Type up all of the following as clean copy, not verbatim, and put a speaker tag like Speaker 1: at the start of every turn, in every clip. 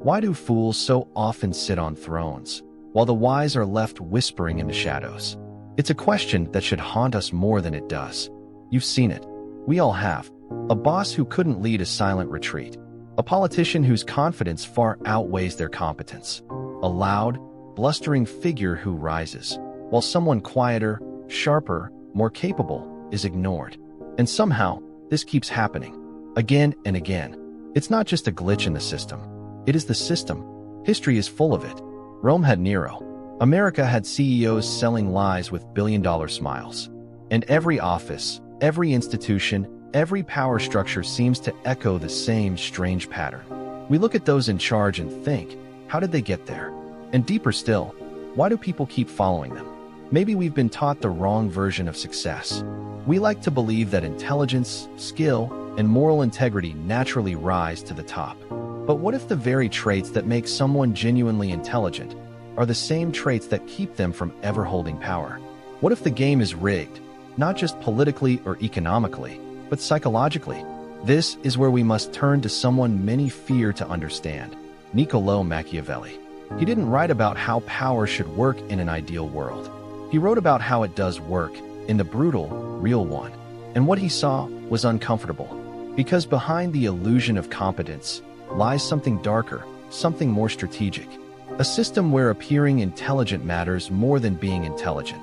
Speaker 1: Why do fools so often sit on thrones, while the wise are left whispering in the shadows? It's a question that should haunt us more than it does. You've seen it. We all have. A boss who couldn't lead a silent retreat. A politician whose confidence far outweighs their competence. A loud, blustering figure who rises, while someone quieter, sharper, more capable is ignored. And somehow, this keeps happening. Again and again. It's not just a glitch in the system. It is the system. History is full of it. Rome had Nero. America had CEOs selling lies with billion-dollar smiles. And every office, every institution, every power structure seems to echo the same strange pattern. We look at those in charge and think, how did they get there? And deeper still, why do people keep following them? Maybe we've been taught the wrong version of success. We like to believe that intelligence, skill, and moral integrity naturally rise to the top. But what if the very traits that make someone genuinely intelligent are the same traits that keep them from ever holding power? What if the game is rigged, not just politically or economically, but psychologically? This is where we must turn to someone many fear to understand, Niccolò Machiavelli. He didn't write about how power should work in an ideal world. He wrote about how it does work in the brutal, real one. And what he saw was uncomfortable, because behind the illusion of competence lies something darker, something more strategic. A system where appearing intelligent matters more than being intelligent.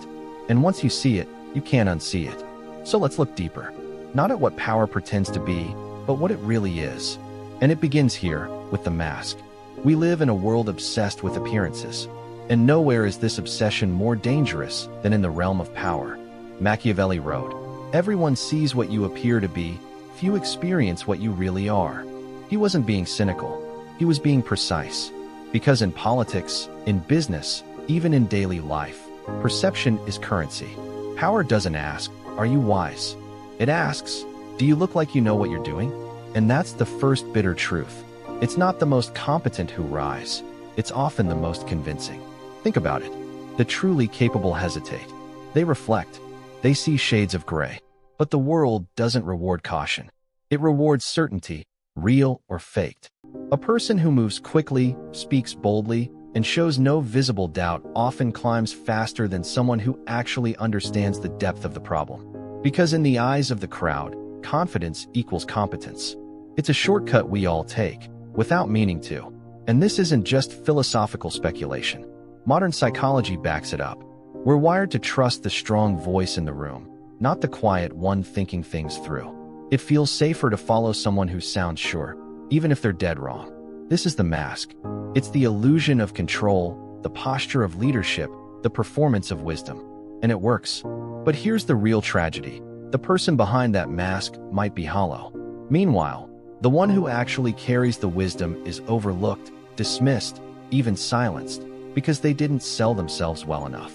Speaker 1: And once you see it, you can't unsee it. So let's look deeper. Not at what power pretends to be, but what it really is. And it begins here, with the mask. We live in a world obsessed with appearances. And nowhere is this obsession more dangerous than in the realm of power. Machiavelli wrote, "Everyone sees what you appear to be, few experience what you really are." He wasn't being cynical. He was being precise. Because in politics, in business, even in daily life, perception is currency. Power doesn't ask, "Are you wise?" It asks, "Do you look like you know what you're doing?" And that's the first bitter truth. It's not the most competent who rise. It's often the most convincing. Think about it. The truly capable hesitate. They reflect. They see shades of gray. But the world doesn't reward caution. It rewards certainty, real or faked. A person who moves quickly, speaks boldly, and shows no visible doubt often climbs faster than someone who actually understands the depth of the problem. Because in the eyes of the crowd, confidence equals competence. It's a shortcut we all take, without meaning to. And this isn't just philosophical speculation. Modern psychology backs it up. We're wired to trust the strong voice in the room, not the quiet one thinking things through. It feels safer to follow someone who sounds sure, even if they're dead wrong. This is the mask. It's the illusion of control, the posture of leadership, the performance of wisdom. And it works. But here's the real tragedy. The person behind that mask might be hollow. Meanwhile, the one who actually carries the wisdom is overlooked, dismissed, even silenced, because they didn't sell themselves well enough.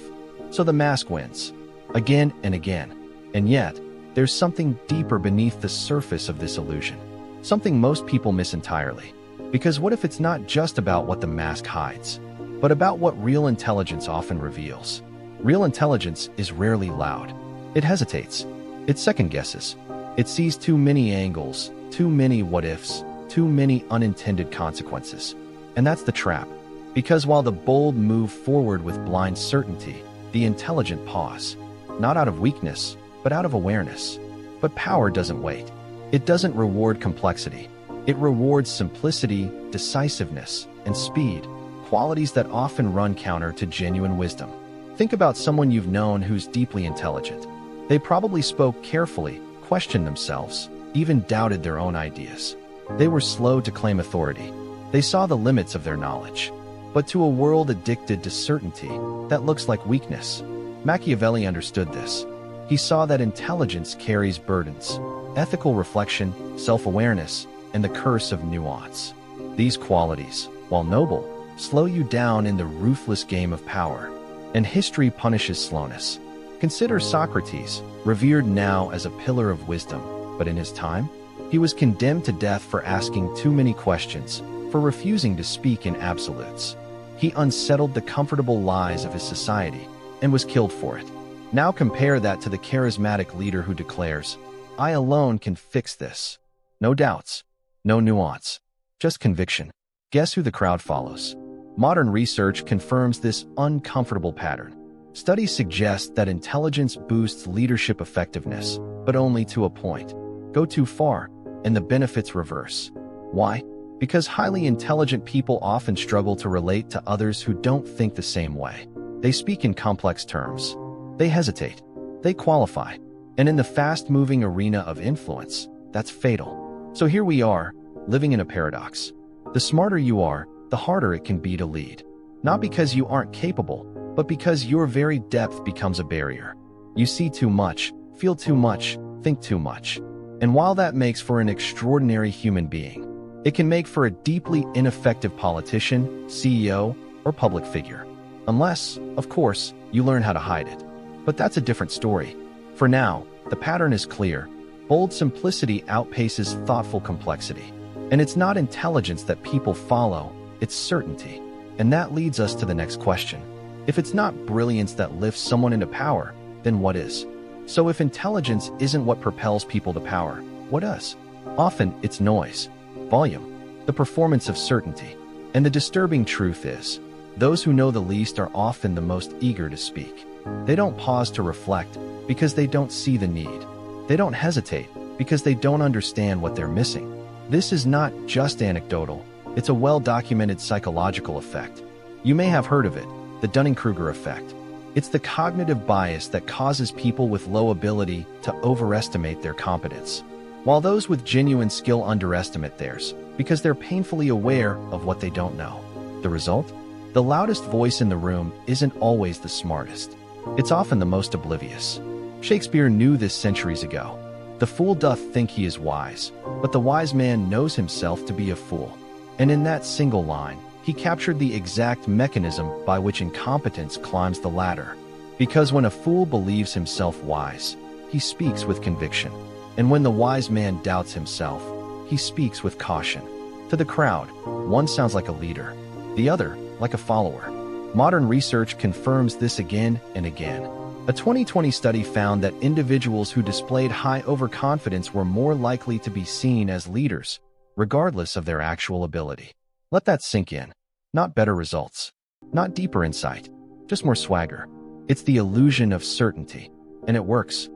Speaker 1: So the mask wins, again and again. And yet, there's something deeper beneath the surface of this illusion. Something most people miss entirely. Because what if it's not just about what the mask hides, but about what real intelligence often reveals? Real intelligence is rarely loud. It hesitates. It second-guesses. It sees too many angles, too many what-ifs, too many unintended consequences. And that's the trap. Because while the bold move forward with blind certainty, the intelligent pause. Not out of weakness, but out of awareness. But power doesn't wait. It doesn't reward complexity. It rewards simplicity, decisiveness, and speed, qualities that often run counter to genuine wisdom. Think about someone you've known who's deeply intelligent. They probably spoke carefully, questioned themselves, even doubted their own ideas. They were slow to claim authority. They saw the limits of their knowledge. But to a world addicted to certainty, that looks like weakness. Machiavelli understood this. He saw that intelligence carries burdens, ethical reflection, self-awareness, and the curse of nuance. These qualities, while noble, slow you down in the ruthless game of power. And history punishes slowness. Consider Socrates, revered now as a pillar of wisdom, but in his time, he was condemned to death for asking too many questions, for refusing to speak in absolutes. He unsettled the comfortable lies of his society and was killed for it. Now compare that to the charismatic leader who declares, "I alone can fix this." No doubts, no nuance, just conviction. Guess who the crowd follows? Modern research confirms this uncomfortable pattern. Studies suggest that intelligence boosts leadership effectiveness, but only to a point. Go too far, and the benefits reverse. Why? Because highly intelligent people often struggle to relate to others who don't think the same way. They speak in complex terms. They hesitate. They qualify. And in the fast-moving arena of influence, that's fatal. So here we are, living in a paradox. The smarter you are, the harder it can be to lead. Not because you aren't capable, but because your very depth becomes a barrier. You see too much, feel too much, think too much. And while that makes for an extraordinary human being, it can make for a deeply ineffective politician, CEO, or public figure. Unless, of course, you learn how to hide it. But that's a different story. For now, the pattern is clear. Bold simplicity outpaces thoughtful complexity. And it's not intelligence that people follow, it's certainty. And that leads us to the next question. If it's not brilliance that lifts someone into power, then what is? So if intelligence isn't what propels people to power, what does? Often it's noise, volume, the performance of certainty. And the disturbing truth is, those who know the least are often the most eager to speak. They don't pause to reflect because they don't see the need. They don't hesitate because they don't understand what they're missing. This is not just anecdotal, it's a well-documented psychological effect. You may have heard of it, the Dunning-Kruger effect. It's the cognitive bias that causes people with low ability to overestimate their competence, while those with genuine skill underestimate theirs because they're painfully aware of what they don't know. The result? The loudest voice in the room isn't always the smartest. It's often the most oblivious. Shakespeare knew this centuries ago. The fool doth think he is wise, but the wise man knows himself to be a fool. And in that single line, he captured the exact mechanism by which incompetence climbs the ladder. Because when a fool believes himself wise, he speaks with conviction. And when the wise man doubts himself, he speaks with caution. To the crowd, one sounds like a leader, the other like a follower. Modern research confirms this again and again. A 2020 study found that individuals who displayed high overconfidence were more likely to be seen as leaders, regardless of their actual ability. Let that sink in. Not better results, not deeper insight, just more swagger. It's the illusion of certainty, and it works.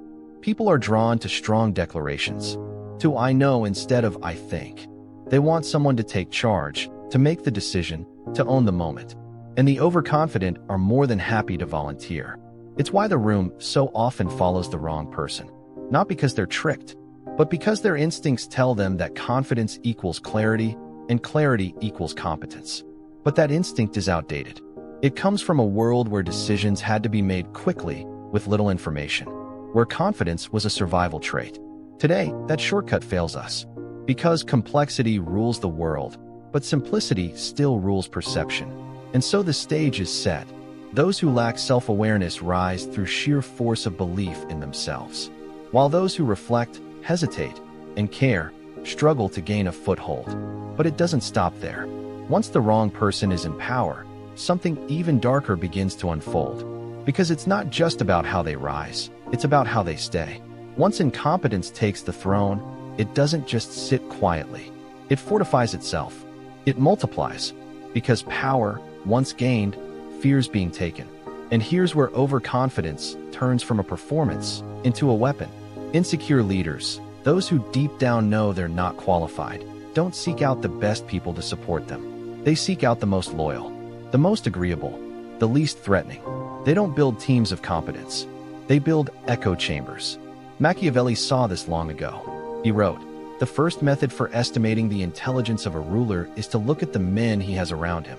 Speaker 1: People are drawn to strong declarations, to I know instead of I think. They want someone to take charge, to make the decision, to own the moment. And the overconfident are more than happy to volunteer. It's why the room so often follows the wrong person. Not because they're tricked, but because their instincts tell them that confidence equals clarity, and clarity equals competence. But that instinct is outdated. It comes from a world where decisions had to be made quickly, with little information, where confidence was a survival trait. Today, that shortcut fails us. Because complexity rules the world, but simplicity still rules perception. And so the stage is set. Those who lack self-awareness rise through sheer force of belief in themselves, while those who reflect, hesitate, and care struggle to gain a foothold. But it doesn't stop there. Once the wrong person is in power, something even darker begins to unfold. Because it's not just about how they rise, it's about how they stay. Once incompetence takes the throne, it doesn't just sit quietly. It fortifies itself. It multiplies. Because power, once gained, fears being taken. And here's where overconfidence turns from a performance into a weapon. Insecure leaders, those who deep down know they're not qualified, don't seek out the best people to support them. They seek out the most loyal, the most agreeable, the least threatening. They don't build teams of competence. They build echo chambers. Machiavelli saw this long ago. He wrote, "The first method for estimating the intelligence of a ruler is to look at the men he has around him."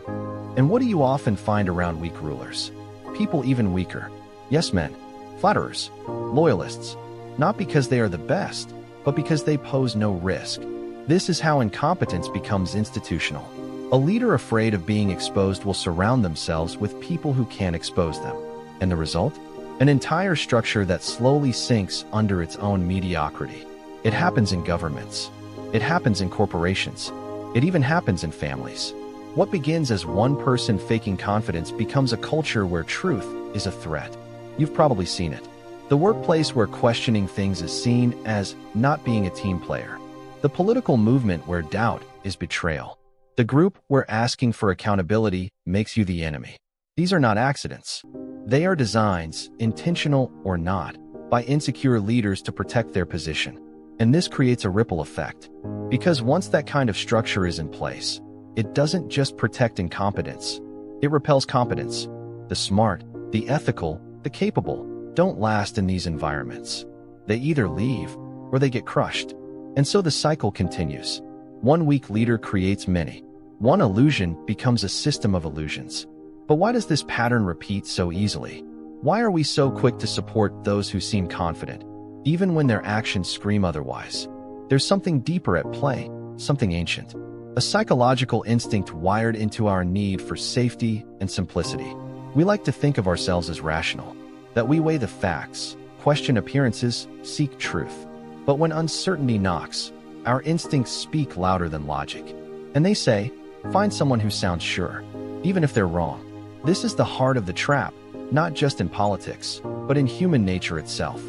Speaker 1: And what do you often find around weak rulers? People even weaker. Yes men, flatterers, loyalists. Not because they are the best, but because they pose no risk. This is how incompetence becomes institutional. A leader afraid of being exposed will surround themselves with people who can't expose them. And the result? An entire structure that slowly sinks under its own mediocrity. It happens in governments. It happens in corporations. It even happens in families. What begins as one person faking confidence becomes a culture where truth is a threat. You've probably seen it. The workplace where questioning things is seen as not being a team player. The political movement where doubt is betrayal. The group where asking for accountability makes you the enemy. These are not accidents. They are designs, intentional or not, by insecure leaders to protect their position. And this creates a ripple effect. Because once that kind of structure is in place, it doesn't just protect incompetence. It repels competence. The smart, the ethical, the capable don't last in these environments. They either leave or they get crushed. And so the cycle continues. One weak leader creates many. One illusion becomes a system of illusions. But why does this pattern repeat so easily? Why are we so quick to support those who seem confident, even when their actions scream otherwise? There's something deeper at play, something ancient. A psychological instinct wired into our need for safety and simplicity. We like to think of ourselves as rational, that we weigh the facts, question appearances, seek truth. But when uncertainty knocks, our instincts speak louder than logic. And they say, find someone who sounds sure, even if they're wrong. This is the heart of the trap, not just in politics, but in human nature itself.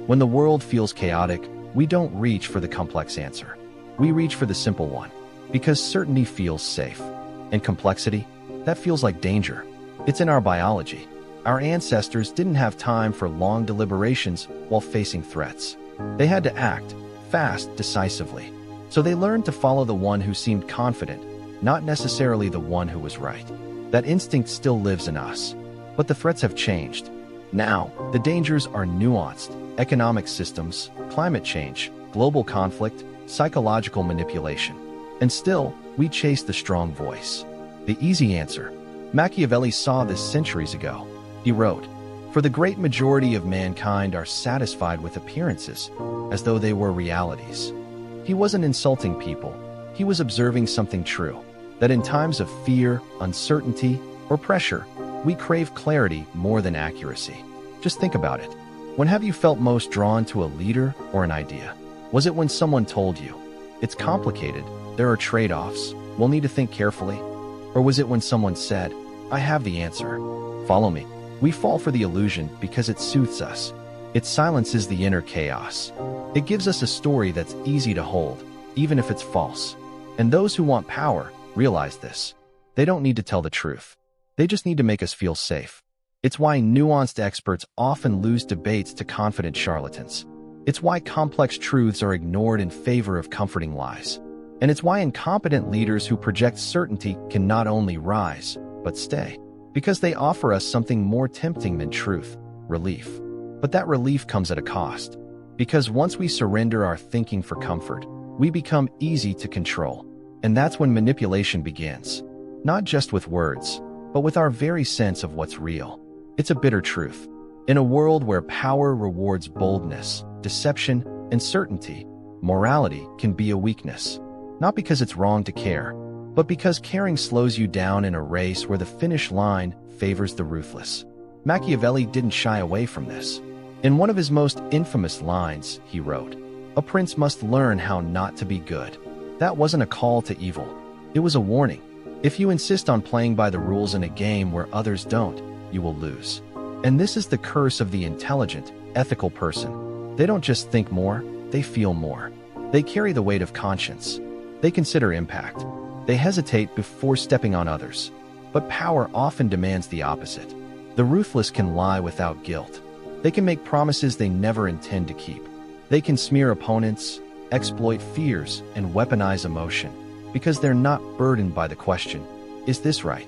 Speaker 1: When the world feels chaotic, we don't reach for the complex answer. We reach for the simple one, because certainty feels safe. And complexity, that feels like danger. It's in our biology. Our ancestors didn't have time for long deliberations while facing threats. They had to act, fast, decisively. So they learned to follow the one who seemed confident, not necessarily the one who was right. That instinct still lives in us. But the threats have changed. Now, the dangers are nuanced. Economic systems, climate change, global conflict, psychological manipulation. And still, we chase the strong voice. The easy answer. Machiavelli saw this centuries ago. He wrote, "For the great majority of mankind are satisfied with appearances, as though they were realities." He wasn't insulting people. He was observing something true, that in times of fear, uncertainty, or pressure, we crave clarity more than accuracy. Just think about it. When have you felt most drawn to a leader or an idea? Was it when someone told you, "It's complicated, there are trade-offs, we'll need to think carefully"? Or was it when someone said, "I have the answer, follow me"? We fall for the illusion because it soothes us. It silences the inner chaos. It gives us a story that's easy to hold, even if it's false. And those who want power realize this. They don't need to tell the truth. They just need to make us feel safe. It's why nuanced experts often lose debates to confident charlatans. It's why complex truths are ignored in favor of comforting lies. And it's why incompetent leaders who project certainty can not only rise, but stay. Because they offer us something more tempting than truth, relief. But that relief comes at a cost. Because once we surrender our thinking for comfort, we become easy to control. And that's when manipulation begins. Not just with words, but with our very sense of what's real. It's a bitter truth. In a world where power rewards boldness, deception, and certainty, morality can be a weakness. Not because it's wrong to care, but because caring slows you down in a race where the finish line favors the ruthless. Machiavelli didn't shy away from this. In one of his most infamous lines, he wrote, "A prince must learn how not to be good." That wasn't a call to evil. It was a warning. If you insist on playing by the rules in a game where others don't, you will lose. And this is the curse of the intelligent, ethical person. They don't just think more, they feel more. They carry the weight of conscience. They consider impact. They hesitate before stepping on others. But power often demands the opposite. The ruthless can lie without guilt. They can make promises they never intend to keep. They can smear opponents, exploit fears, and weaponize emotion, because they're not burdened by the question, is this right?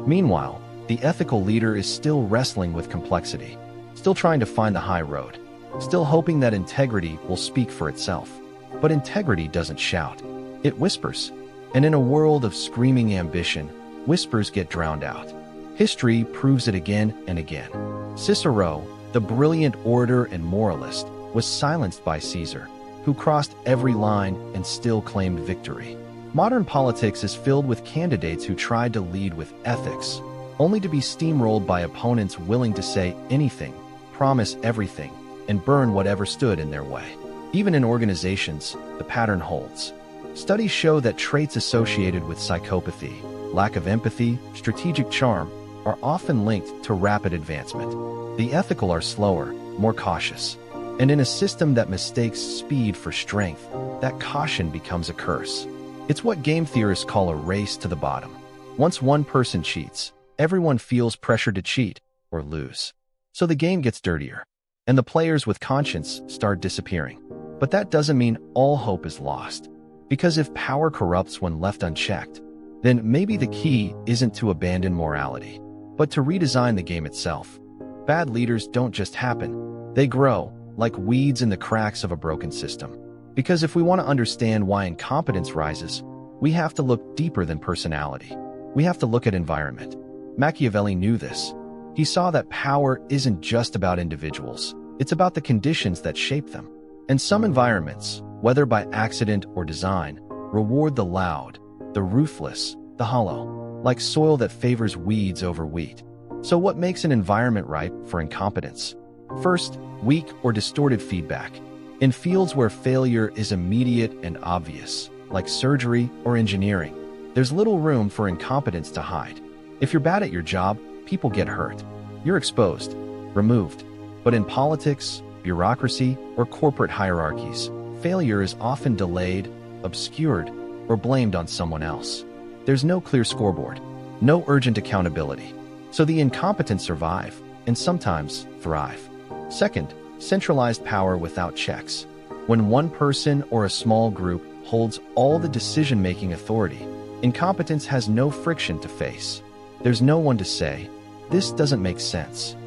Speaker 1: Meanwhile, the ethical leader is still wrestling with complexity, still trying to find the high road, still hoping that integrity will speak for itself. But integrity doesn't shout, it whispers. And in a world of screaming ambition, whispers get drowned out. History proves it again and again. Cicero, the brilliant orator and moralist, was silenced by Caesar, who crossed every line and still claimed victory. Modern politics is filled with candidates who tried to lead with ethics, only to be steamrolled by opponents willing to say anything, promise everything, and burn whatever stood in their way. Even in organizations, the pattern holds. Studies show that traits associated with psychopathy, lack of empathy, strategic charm, are often linked to rapid advancement. The ethical are slower, more cautious. And in a system that mistakes speed for strength, that caution becomes a curse. It's what game theorists call a race to the bottom. Once one person cheats, everyone feels pressure to cheat or lose. So the game gets dirtier, and the players with conscience start disappearing. But that doesn't mean all hope is lost. Because if power corrupts when left unchecked, then maybe the key isn't to abandon morality, but to redesign the game itself. Bad leaders don't just happen. They grow, like weeds in the cracks of a broken system. Because if we want to understand why incompetence rises, we have to look deeper than personality. We have to look at environment. Machiavelli knew this. He saw that power isn't just about individuals. It's about the conditions that shape them. And some environments, whether by accident or design, reward the loud, the ruthless, the hollow, like soil that favors weeds over wheat. So what makes an environment ripe for incompetence? First, weak or distorted feedback. In fields where failure is immediate and obvious, like surgery or engineering, there's little room for incompetence to hide. If you're bad at your job, people get hurt. You're exposed, removed. But in politics, bureaucracy, or corporate hierarchies, failure is often delayed, obscured, or blamed on someone else. There's no clear scoreboard, no urgent accountability. So the incompetent survive, and sometimes thrive. Second, centralized power without checks. When one person or a small group holds all the decision-making authority, incompetence has no friction to face. There's no one to say, "This doesn't make sense."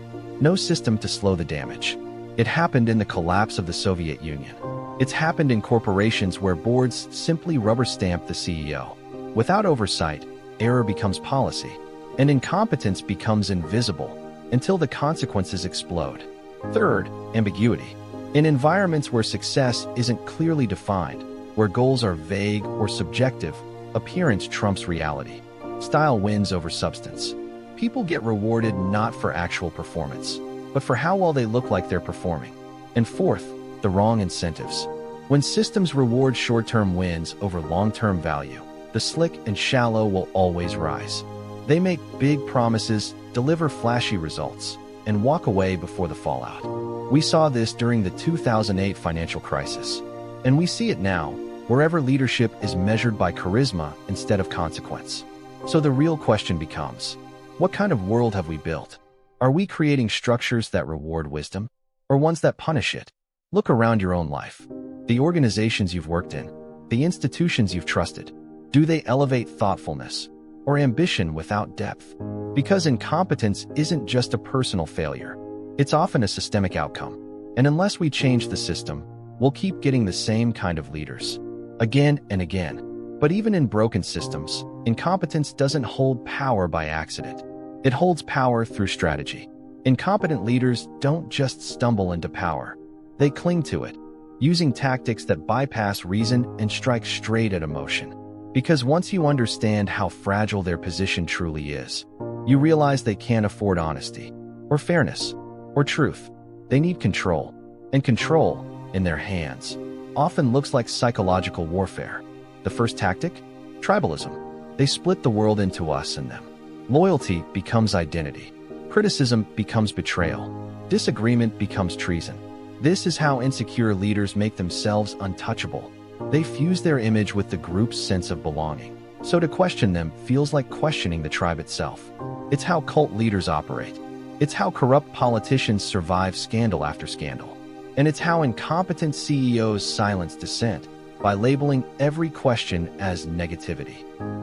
Speaker 1: No system to slow the damage. It happened in the collapse of the Soviet Union. It's happened in corporations where boards simply rubber-stamp the CEO. Without oversight, error becomes policy, and incompetence becomes invisible until the consequences explode. Third, ambiguity. In environments where success isn't clearly defined, where goals are vague or subjective, appearance trumps reality. Style wins over substance. People get rewarded not for actual performance, but for how well they look like they're performing. And fourth, the wrong incentives. When systems reward short-term wins over long-term value, the slick and shallow will always rise. They make big promises, deliver flashy results, and walk away before the fallout. We saw this during the 2008 financial crisis, and we see it now, wherever leadership is measured by charisma instead of consequence. So the real question becomes, what kind of world have we built? Are we creating structures that reward wisdom, or ones that punish it? Look around your own life. The organizations you've worked in, the institutions you've trusted, do they elevate thoughtfulness or ambition without depth? Because incompetence isn't just a personal failure. It's often a systemic outcome. And unless we change the system, we'll keep getting the same kind of leaders, again and again. But even in broken systems, incompetence doesn't hold power by accident. It holds power through strategy. Incompetent leaders don't just stumble into power. They cling to it, using tactics that bypass reason and strike straight at emotion. Because once you understand how fragile their position truly is, you realize they can't afford honesty, or fairness, or truth. They need control, and control, in their hands, often looks like psychological warfare. The first tactic? Tribalism. They split the world into us and them. Loyalty becomes identity. Criticism becomes betrayal. Disagreement becomes treason. This is how insecure leaders make themselves untouchable. They fuse their image with the group's sense of belonging. So to question them feels like questioning the tribe itself. It's how cult leaders operate. It's how corrupt politicians survive scandal after scandal. And it's how incompetent CEOs silence dissent by labeling every question as negativity.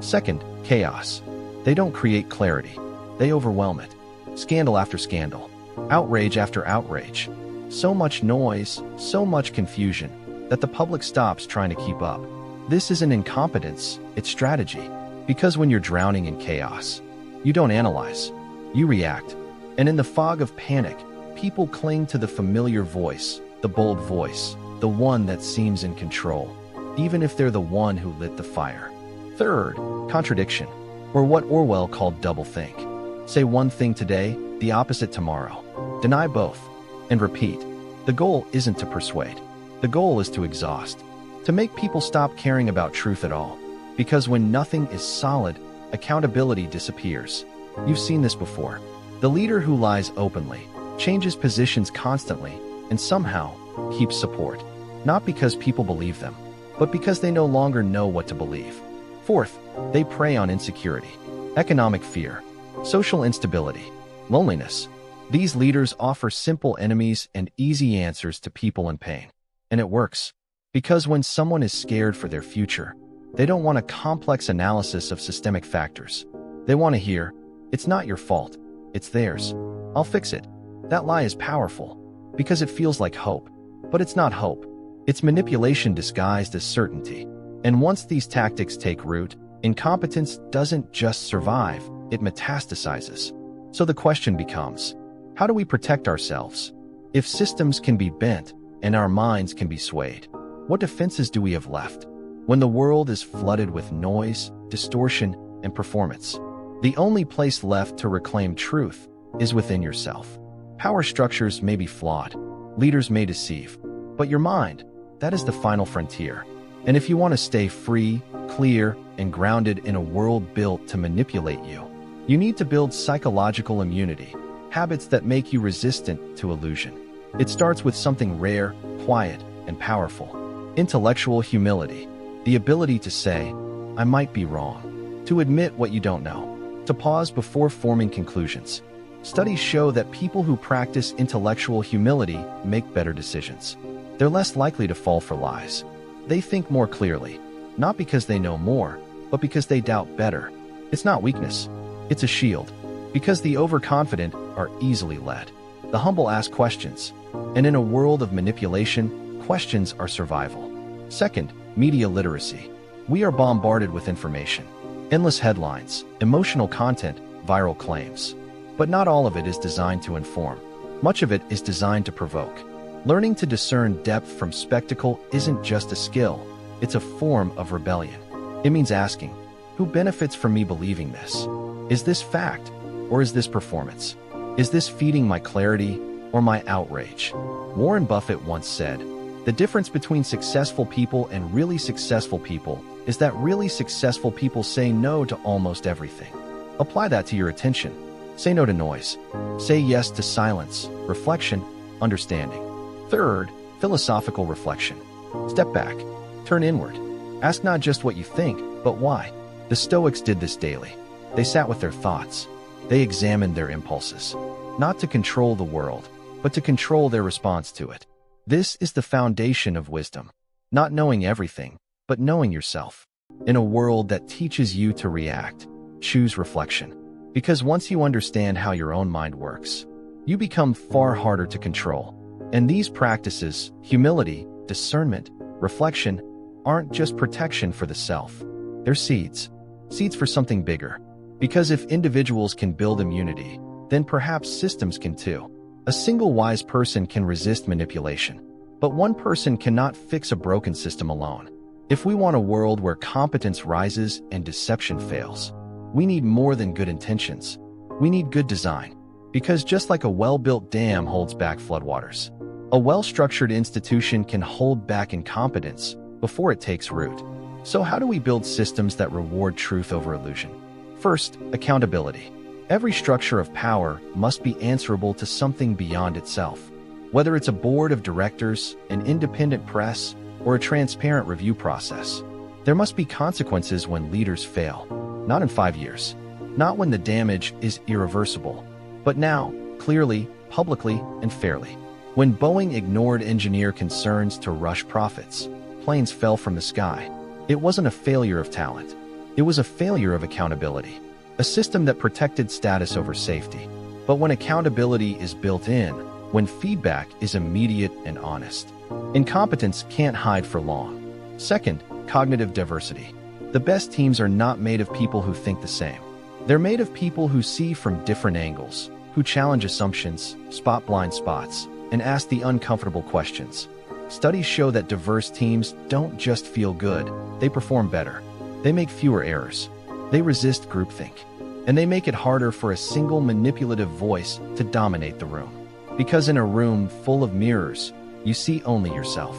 Speaker 1: Second, chaos. They don't create clarity. They overwhelm it. Scandal after scandal. Outrage after outrage. So much noise, so much confusion, that the public stops trying to keep up. This isn't incompetence, it's strategy. Because when you're drowning in chaos, you don't analyze, you react. And in the fog of panic, people cling to the familiar voice, the bold voice, the one that seems in control, even if they're the one who lit the fire. Third, contradiction, or what Orwell called doublethink. Say one thing today, the opposite tomorrow. Deny both, and repeat. The goal isn't to persuade. The goal is to exhaust, to make people stop caring about truth at all. Because when nothing is solid, accountability disappears. You've seen this before. The leader who lies openly, changes positions constantly, and somehow keeps support. Not because people believe them, but because they no longer know what to believe. Fourth, they prey on insecurity, economic fear, social instability, loneliness. These leaders offer simple enemies and easy answers to people in pain. And it works. Because when someone is scared for their future, they don't want a complex analysis of systemic factors. They want to hear, "It's not your fault. It's theirs. I'll fix it." That lie is powerful because it feels like hope. But it's not hope. It's manipulation disguised as certainty. And once these tactics take root, incompetence doesn't just survive, it metastasizes. So the question becomes, how do we protect ourselves? If systems can be bent and our minds can be swayed, what defenses do we have left? When the world is flooded with noise, distortion, and performance, the only place left to reclaim truth is within yourself. Power structures may be flawed, leaders may deceive, but your mind, that is the final frontier. And if you want to stay free, clear, and grounded in a world built to manipulate you, you need to build psychological immunity, habits that make you resistant to illusion. It starts with something rare, quiet, and powerful. Intellectual humility, the ability to say, "I might be wrong," to admit what you don't know, to pause before forming conclusions. Studies show that people who practice intellectual humility make better decisions. They're less likely to fall for lies. They think more clearly, not because they know more, but because they doubt better. It's not weakness, it's a shield. Because the overconfident are easily led. The humble ask questions. And in a world of manipulation, questions are survival. Second, media literacy. We are bombarded with information. Endless headlines, emotional content, viral claims. But not all of it is designed to inform. Much of it is designed to provoke. Learning to discern depth from spectacle isn't just a skill, it's a form of rebellion. It means asking, who benefits from me believing this? Is this fact, or is this performance? Is this feeding my clarity or my outrage? Warren Buffett once said, "The difference between successful people and really successful people is that really successful people say no to almost everything." Apply that to your attention. Say no to noise. Say yes to silence, reflection, understanding. Third, philosophical reflection. Step back. Turn inward. Ask not just what you think, but why. The Stoics did this daily. They sat with their thoughts. They examined their impulses. Not to control the world, but to control their response to it. This is the foundation of wisdom. Not knowing everything, but knowing yourself. In a world that teaches you to react, choose reflection. Because once you understand how your own mind works, you become far harder to control. And these practices, humility, discernment, reflection, aren't just protection for the self. They're seeds. Seeds for something bigger. Because if individuals can build immunity, then perhaps systems can too. A single wise person can resist manipulation, but one person cannot fix a broken system alone. If we want a world where competence rises and deception fails, we need more than good intentions. We need good design. Because just like a well-built dam holds back floodwaters, a well-structured institution can hold back incompetence before it takes root. So how do we build systems that reward truth over illusion? First, accountability. Every structure of power must be answerable to something beyond itself. Whether it's a board of directors, an independent press, or a transparent review process, there must be consequences when leaders fail. Not in 5 years. Not when the damage is irreversible. But now, clearly, publicly, and fairly. When Boeing ignored engineer concerns to rush profits, planes fell from the sky. It wasn't a failure of talent. It was a failure of accountability. A system that protected status over safety. But when accountability is built in, when feedback is immediate and honest, incompetence can't hide for long. Second, cognitive diversity. The best teams are not made of people who think the same. They're made of people who see from different angles, who challenge assumptions, spot blind spots, and ask the uncomfortable questions. Studies show that diverse teams don't just feel good, they perform better. They make fewer errors. They resist groupthink. And they make it harder for a single manipulative voice to dominate the room. Because in a room full of mirrors, you see only yourself.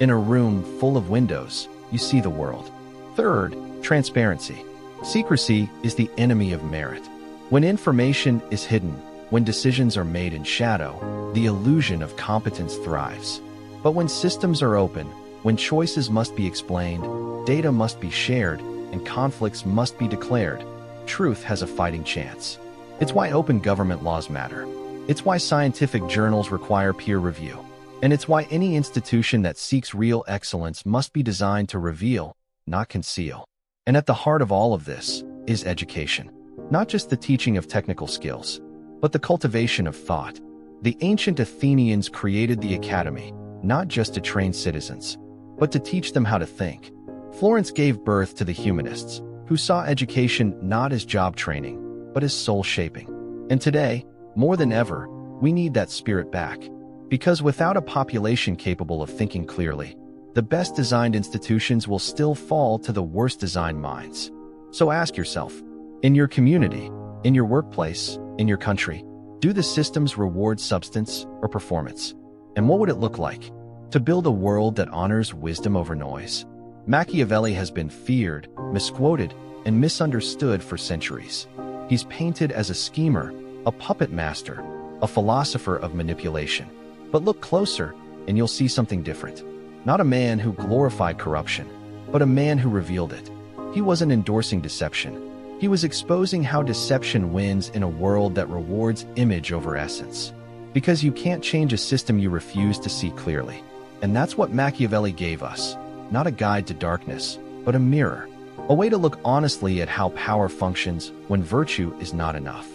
Speaker 1: In a room full of windows, you see the world. Third, transparency. Secrecy is the enemy of merit. When information is hidden, when decisions are made in shadow, the illusion of competence thrives. But when systems are open, when choices must be explained, data must be shared, and conflicts must be declared, truth has a fighting chance. It's why open government laws matter. It's why scientific journals require peer review. And it's why any institution that seeks real excellence must be designed to reveal, not conceal. And at the heart of all of this is education. Not just the teaching of technical skills, but the cultivation of thought. The ancient Athenians created the academy, not just to train citizens, but to teach them how to think. Florence gave birth to the humanists, who saw education not as job training, but as soul shaping. And today, more than ever, we need that spirit back. Because without a population capable of thinking clearly, the best designed institutions will still fall to the worst designed minds. So ask yourself, in your community, in your workplace, in your country, do the systems reward substance or performance? And what would it look like to build a world that honors wisdom over noise? Machiavelli has been feared, misquoted, and misunderstood for centuries. He's painted as a schemer, a puppet master, a philosopher of manipulation. But look closer, and you'll see something different. Not a man who glorified corruption, but a man who revealed it. He wasn't endorsing deception. He was exposing how deception wins in a world that rewards image over essence. Because you can't change a system you refuse to see clearly. And that's what Machiavelli gave us. Not a guide to darkness, but a mirror. A way to look honestly at how power functions when virtue is not enough.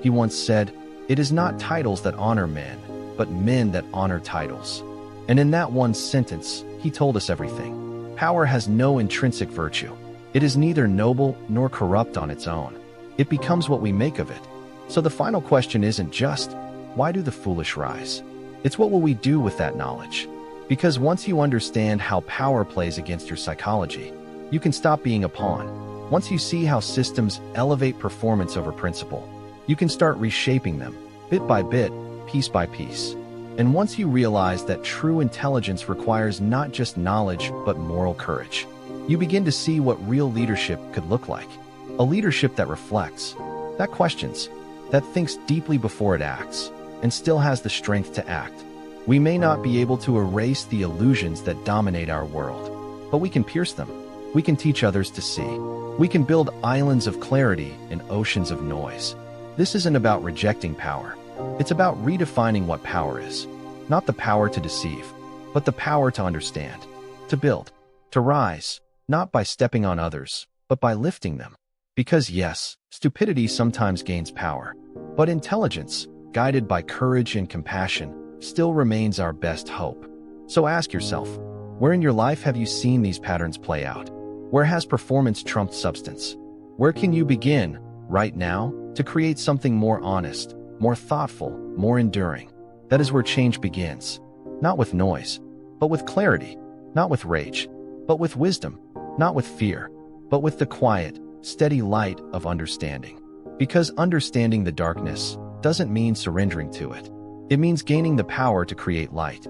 Speaker 1: He once said, "It is not titles that honor men, but men that honor titles." And in that one sentence, he told us everything. Power has no intrinsic virtue. It is neither noble nor corrupt on its own. It becomes what we make of it. So the final question isn't just, why do the foolish rise? It's what will we do with that knowledge? Because once you understand how power plays against your psychology, you can stop being a pawn. Once you see how systems elevate performance over principle, you can start reshaping them, bit by bit, piece by piece. And once you realize that true intelligence requires not just knowledge, but moral courage, you begin to see what real leadership could look like. A leadership that reflects, that questions, that thinks deeply before it acts, and still has the strength to act. We may not be able to erase the illusions that dominate our world, but we can pierce them. We can teach others to see. We can build islands of clarity in oceans of noise. This isn't about rejecting power. It's about redefining what power is. Not the power to deceive, but the power to understand, to build, to rise, not by stepping on others, but by lifting them. Because yes, stupidity sometimes gains power, but intelligence, guided by courage and compassion, still remains our best hope. So ask yourself, where in your life have you seen these patterns play out? Where has performance trumped substance? Where can you begin, right now, to create something more honest, more thoughtful, more enduring? That is where change begins. Not with noise, but with clarity. Not with rage, but with wisdom. Not with fear, but with the quiet, steady light of understanding. Because understanding the darkness doesn't mean surrendering to it. It means gaining the power to create light.